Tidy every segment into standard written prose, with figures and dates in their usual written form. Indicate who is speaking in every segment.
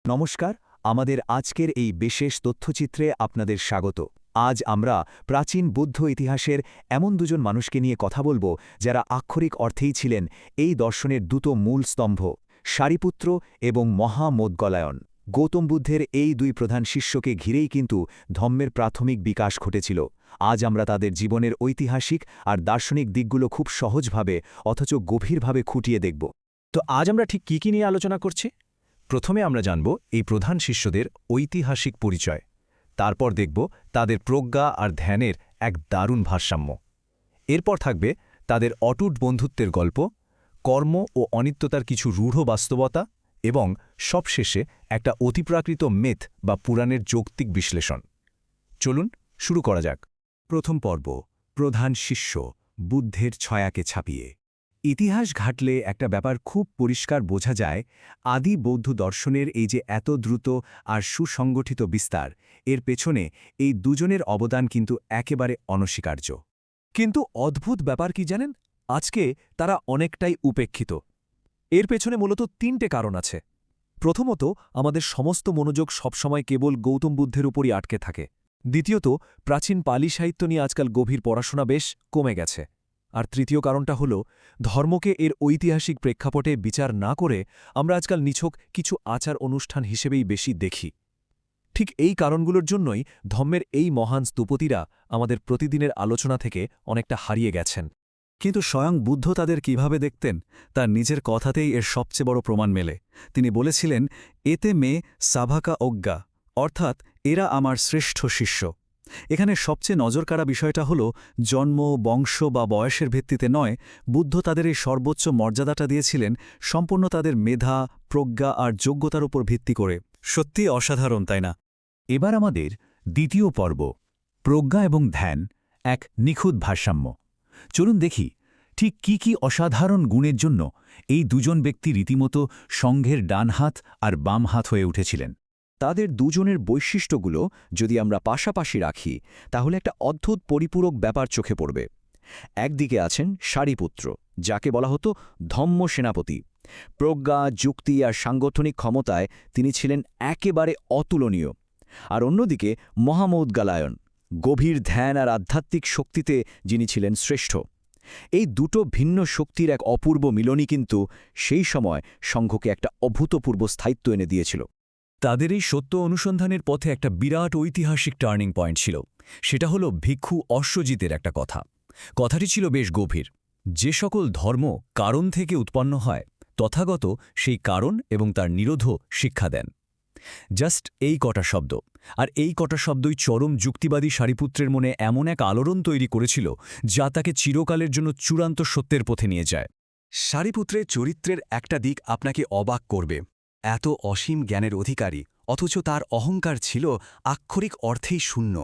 Speaker 1: নমস্কার, আমাদের আজকের এই বিশেষ তথ্যচিত্রে আপনাদের স্বাগত। আজ আমরা প্রাচীন বৌদ্ধ ইতিহাসের এমন দুজন মানুষকে নিয়ে কথা বলবো যারা আক্ষরিক অর্থেই ছিলেন এই দর্শনের দুটো মূল স্তম্ভ, সারিপুত্র এবং মহামোদগলায়ন। গৌতম বুদ্ধের এই দুই প্রধান শিষ্যকে ঘিরেই কিন্তু ধম্মের প্রাথমিক বিকাশ ঘটেছিল। আজ আমরা তাদের জীবনের ঐতিহাসিক আর দার্শনিক দিকগুলো খুব সহজভাবে অথচ গভীরভাবে খুঁটিয়ে দেখব।
Speaker 2: তো আজ আমরা ঠিক কি নিয়ে আলোচনা করছি? প্রথমে আমরা জানব এই প্রধান শিষ্যদের ঐতিহাসিক পরিচয়, তারপর দেখব তাদের প্রজ্ঞা আর ধ্যানের এক দারুণ ভারসাম্য। এরপর থাকবে তাদের অটুট বন্ধুত্বের গল্প, কর্ম ও অনিত্যতার কিছু রূঢ় বাস্তবতা এবং সবশেষে একটা অতিপ্রাকৃত মেথ বা পুরাণের যৌক্তিক বিশ্লেষণ। চলুন শুরু করা যাক।
Speaker 1: প্রথম পর্ব, প্রধান শিষ্য, বুদ্ধের ছায়াকে ছাপিয়ে। ইতিহাস ঘাটলে একটা ব্যাপার খুব পরিষ্কার বোঝা যায়। আদি বৌদ্ধ দর্শনের এই যে এত দ্রুত আর সুসংগঠিত বিস্তার, এর পেছনে এই দুজনের অবদান কিন্তু একেবারে অনস্বীকার্য।
Speaker 2: কিন্তু অদ্ভুত ব্যাপার কি জানেন, আজকে তারা অনেকটাই উপেক্ষিত। এর পেছনে মূলত তিনটে কারণ আছে। প্রথমত, আমাদের সমস্ত মনোযোগ সবসময় কেবল গৌতম বুদ্ধের উপরই আটকে থাকে। দ্বিতীয়ত, প্রাচীন পালি সাহিত্য নিয়ে আজকাল গভীর পড়াশোনা বেশ কমে গেছে। আর তৃতীয় কারণটা হল, ধর্মকে এর ঐতিহাসিক প্রেক্ষাপটে বিচার না করে আমরা আজকাল নিছক কিছু আচার অনুষ্ঠান হিসেবেই বেশি দেখি। ঠিক এই কারণগুলোর জন্যই ধম্মের এই মহান স্থপতিরা আমাদের প্রতিদিনের আলোচনা থেকে অনেকটা হারিয়ে গেছেন।
Speaker 3: কিন্তু স্বয়ং বুদ্ধ তাদের কিভাবে দেখতেন তার নিজের কথাতেই এর সবচেয়ে বড় প্রমাণ মেলে। তিনি বলেছিলেন, এতে মে সাভাকা অজ্ঞা, অর্থাৎ এরা আমার শ্রেষ্ঠ শিষ্য। এখানে সবচেয়ে নজরকাড়া বিষয়টা হল, জন্ম, বংশ বা বয়সের ভিত্তিতে নয়, বুদ্ধ তাদের এই সর্বোচ্চ মর্যাদাটা দিয়েছিলেন সম্পূর্ণ তাদের মেধা, প্রজ্ঞা আর যোগ্যতার উপর ভিত্তি করে। সত্যি অসাধারণ, তাই না?
Speaker 1: এবার আমাদের দ্বিতীয় পর্ব, প্রজ্ঞা এবং ধ্যান, এক নিখুঁত ভারসাম্য। চলুন দেখি ঠিক কি অসাধারণ গুণের জন্য এই দুজন ব্যক্তি রীতিমতো সংঘের ডান হাত আর বাম হাত হয়ে উঠেছিলেন। তাদের দুজনের বৈশিষ্ট্যগুলো যদি আমরা পাশাপাশি রাখি, তাহলে একটা অদ্ভুত পরিপূরক ব্যাপার চোখে পড়বে। একদিকে আছেন সারিপুত্র, যাকে বলা হতো ধম্ম সেনাপতি। প্রজ্ঞা, যুক্তি আর সাংগঠনিক ক্ষমতায় তিনি ছিলেন একেবারে অতুলনীয়। আর অন্যদিকে মহামোদগলায়ন, গভীর ধ্যান আর আধ্যাত্মিক শক্তিতে যিনি ছিলেন শ্রেষ্ঠ। এই দুটো ভিন্ন শক্তির এক অপূর্ব মিলনই কিন্তু সেই সময় সংঘকে একটা অভূতপূর্ব স্থায়িত্ব এনে দিয়েছিল।
Speaker 2: তাদের এই সত্য অনুসন্ধানের পথে একটা বিরাট ঐতিহাসিক টার্নিং পয়েন্ট ছিল। সেটা হলো ভিক্ষু অশ্বজিতের একটা কথা। কথাটি ছিল বেশ গভীর। যে সকল ধর্ম কারণ থেকে উৎপন্ন হয়, তথাগত সেই কারণ এবং তার নিরোধও শিক্ষা দেন। জাস্ট এই কটা শব্দ, আর এই কটা শব্দই চরম যুক্তিবাদী সারিপুত্রের মনে এমন এক আলোড়ন তৈরি করেছিল যা তাকে চিরকালের জন্য চূড়ান্ত সত্যের পথে নিয়ে যায়।
Speaker 1: সারিপুত্রের চরিত্রের একটা দিক আপনাকে অবাক করবে। এত অসীম জ্ঞানের অধিকারী, অথচ তার অহংকার ছিল আক্ষরিক অর্থেই শূন্য।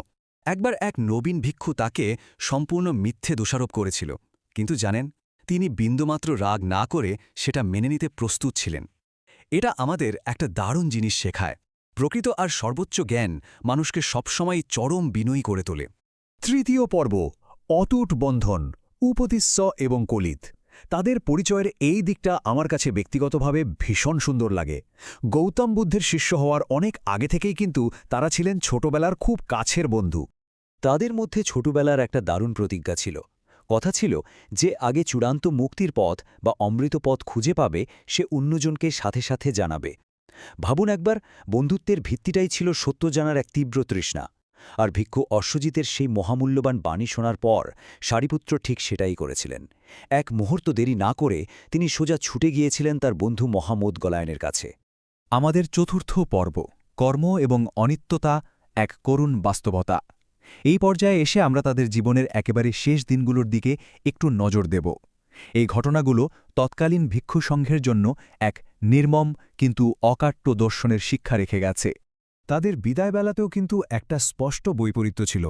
Speaker 1: একবার এক নবীন ভিক্ষু তাকে সম্পূর্ণ মিথ্যে দোষারোপ করেছিল, কিন্তু জানেন, তিনি বিন্দুমাত্র রাগ না করে সেটা মেনে নিতে প্রস্তুত ছিলেন। এটা আমাদের একটা দারুণ জিনিস শেখায়। প্রকৃত আর সর্বোচ্চ জ্ঞান মানুষকে সবসময় চরম বিনয়ী করে তোলে। তৃতীয় পর্ব, অটুট বন্ধন, উপতিস্স এবং কলিত। তাদের পরিচয়ের এই দিকটা আমার কাছে ব্যক্তিগতভাবে ভীষণ সুন্দর লাগে। গৌতম বুদ্ধের শিষ্য হওয়ার অনেক আগে থেকেই কিন্তু তারা ছিলেন ছোটবেলার খুব কাছের বন্ধু। তাদের মধ্যে ছোটবেলার একটা দারুণ প্রতিজ্ঞা ছিল। কথা ছিল, যে আগে চূড়ান্ত মুক্তির পথ বা অমৃত পথ খুঁজে পাবে, সে অন্যজনকে সাথে সাথে জানাবে। ভাবুন একবার, বন্ধুত্বের ভিত্তিটাই ছিল সত্য জানার এক তীব্র তৃষ্ণা। আর ভিক্ষু অশ্বজিতের সেই মহামূল্যবান বাণী শোনার পর সারিপুত্র ঠিক সেটাই করেছিলেন। এক মুহূর্ত দেরি না করে তিনি সোজা ছুটে গিয়েছিলেন তার বন্ধু মহামোদগলায়নের কাছে। আমাদের চতুর্থ পর্ব, কর্ম এবং অনিত্যতা, এক করুণ বাস্তবতা। এই পর্যায়ে এসে আমরা তাদের জীবনের একেবারে শেষ দিনগুলোর দিকে একটু নজর দেব। এই ঘটনাগুলো তৎকালীন ভিক্ষু সংঘের জন্য এক নির্মম কিন্তু অকাট্য দর্শনের শিক্ষা রেখে গেছে। তাদের বিদায়বেলাতেও কিন্তু একটা স্পষ্ট বৈপরীত্য ছিল।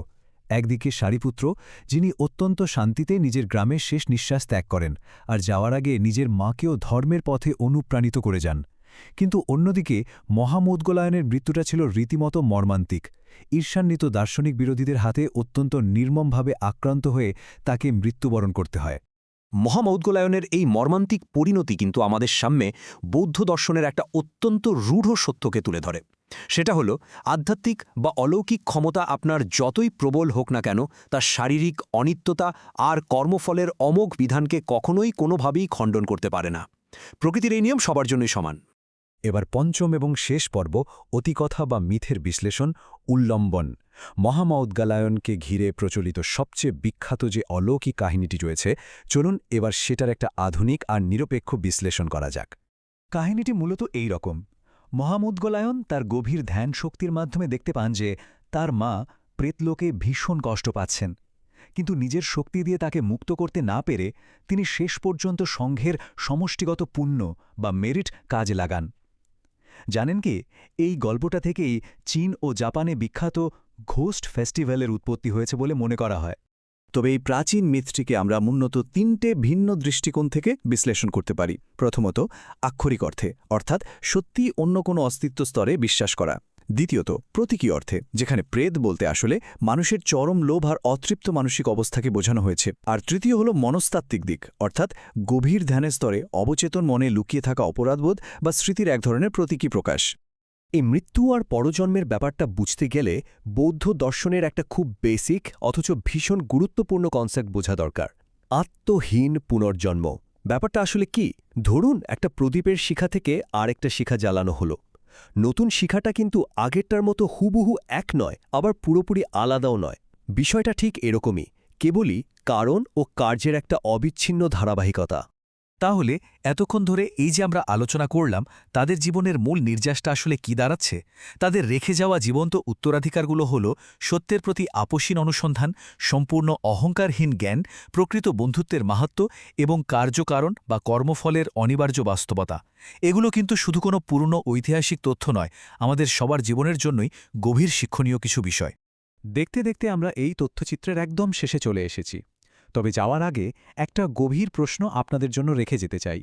Speaker 1: একদিকে সারিপুত্র, যিনি অত্যন্ত শান্তিতে নিজের গ্রামের শেষ নিঃশ্বাস ত্যাগ করেন, আর যাওয়ার আগে নিজের মাকেও ধর্মের পথে অনুপ্রাণিত করে যান। কিন্তু অন্যদিকে মহামোদগলায়নের মৃত্যুটা ছিল রীতিমতো মর্মান্তিক। ঈর্ষান্বিত দার্শনিক বিরোধীদের হাতে অত্যন্ত নির্মমভাবে আক্রান্ত হয়ে তাকে মৃত্যুবরণ করতে হয়।
Speaker 2: মহামৌদ্গলায়নের এই মর্মান্তিক পরিণতি কিন্তু আমাদের সামনে বৌদ্ধ দর্শনের একটা অত্যন্ত রূঢ় সত্যকে তুলে ধরে। সেটা হলো আধ্যাত্মিক বা অলৌকিক ক্ষমতা আপনার যতই প্রবল হোক না কেন, তার শারীরিক অনিত্যতা আর কর্মফলের অমোঘ বিধানকে কখনোই কোনোভাবেই খণ্ডন করতে পারে না। প্রকৃতির এই নিয়ম সবার জন্যই সমান।
Speaker 1: এবার পঞ্চম এবং শেষ পর্ব, অতিকথা বা মিথের বিশ্লেষণ, উল্লম্বন। মহামৌদ্গলায়নকে ঘিরে প্রচলিত সবচেয়ে বিখ্যাত যে অলৌকিক কাহিনীটি রয়েছে, চলুন এবার সেটার একটা আধুনিক আর নিরপেক্ষ বিশ্লেষণ করা যাক।
Speaker 3: কাহিনীটি মূলত এই রকম। মহামৌদ্গলায়ন তার গভীর ধ্যান শক্তির মাধ্যমে দেখতে পান যে তার মা প্রেতলোকে ভীষণ কষ্ট পাচ্ছেন, কিন্তু নিজের শক্তি দিয়ে তাকে মুক্ত করতে না পেরে তিনি শেষ পর্যন্ত সংঘের সমষ্টিগত পুণ্য বা মেরিট কাজে লাগান। জানেন কি, এই গল্পটা থেকেই চীন ও জাপানে বিখ্যাত ঘোস্ট ফেস্টিভ্যালের উৎপত্তি হয়েছে বলে মনে করা হয়।
Speaker 4: তবে এই প্রাচীন মিথটিকে আমরা মূলত তিনটে ভিন্ন দৃষ্টিকোণ থেকে বিশ্লেষণ করতে পারি। প্রথমত, আক্ষরিক অর্থে, অর্থাৎ সত্যি অন্য কোনো অস্তিত্ব স্তরে বিশ্বাস করা। দ্বিতীয়ত, প্রতীকী অর্থে, যেখানে প্রেত বলতে আসলে মানুষের চরম লোভ আর অতৃপ্ত মানসিক অবস্থাকে বোঝানো হয়েছে। আর তৃতীয় হল মনস্তাত্ত্বিক দিক, অর্থাৎ গভীর ধ্যানের স্তরে অবচেতন মনে লুকিয়ে থাকা অপরাধবোধ বা স্মৃতির এক ধরনের প্রতীকী প্রকাশ।
Speaker 1: এই মৃত্যু আর পরজন্মের ব্যাপারটা বুঝতে গেলে বৌদ্ধ দর্শনের একটা খুব বেসিক অথচ ভীষণ গুরুত্বপূর্ণ কনসেপ্ট বোঝা দরকার। আত্মহীন পুনর্জন্ম ব্যাপারটা আসলে কি? ধরুন একটা প্রদীপের শিখা থেকে আরেকটা শিখা জ্বালানো হলো। নতুন শিখাটা কিন্তু আগেরটার মতো হুবহু এক নয়, আবার পুরোপুরি আলাদাও নয়। বিষয়টা ঠিক এরকমই, কেবলই কারণ ও কার্যের একটা অবিচ্ছিন্ন ধারাবাহিকতা।
Speaker 2: তাহলে এতক্ষণ ধরে এই যে আমরা আলোচনা করলাম, তাদের জীবনের মূল নির্যাসটা আসলে কি দাঁড়াচ্ছে? তাদের রেখে যাওয়া জীবন্ত উত্তরাধিকারগুলো হল সত্যের প্রতি আপোষহীন অনুসন্ধান, সম্পূর্ণ অহংকারহীন জ্ঞান, প্রকৃত বন্ধুত্বের মাহাত্ম্য এবং কার্যকারণ বা কর্মফলের অনিবার্য বাস্তবতা। এগুলো কিন্তু শুধু কোনো পুরনো ঐতিহাসিক তথ্য নয়, আমাদের সবার জীবনের জন্যই গভীর শিক্ষণীয় কিছু বিষয়।
Speaker 1: দেখতে দেখতে আমরা এই তথ্যচিত্রের একদম শেষে চলে এসেছি। তবে যাওয়ার আগে একটা গভীর প্রশ্ন আপনাদের জন্য রেখে যেতে চাই।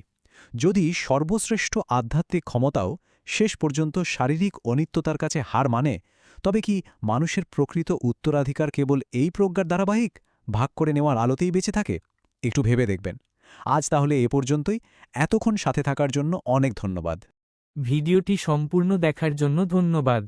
Speaker 1: যদি সর্বশ্রেষ্ঠ আধ্যাত্মিক ক্ষমতাও শেষ পর্যন্ত শারীরিক অনিত্যতার কাছে হার মানে, তবে কি মানুষের প্রকৃত উত্তরাধিকার কেবল এই প্রজ্ঞার ধারাবাহিক ভাগ করে নেওয়ার আলোতেই বেঁচে থাকে? একটু ভেবে দেখবেন। আজ তাহলে এ পর্যন্তই। এতক্ষণ সাথে থাকার জন্য অনেক ধন্যবাদ।
Speaker 5: ভিডিওটি সম্পূর্ণ দেখার জন্য ধন্যবাদ।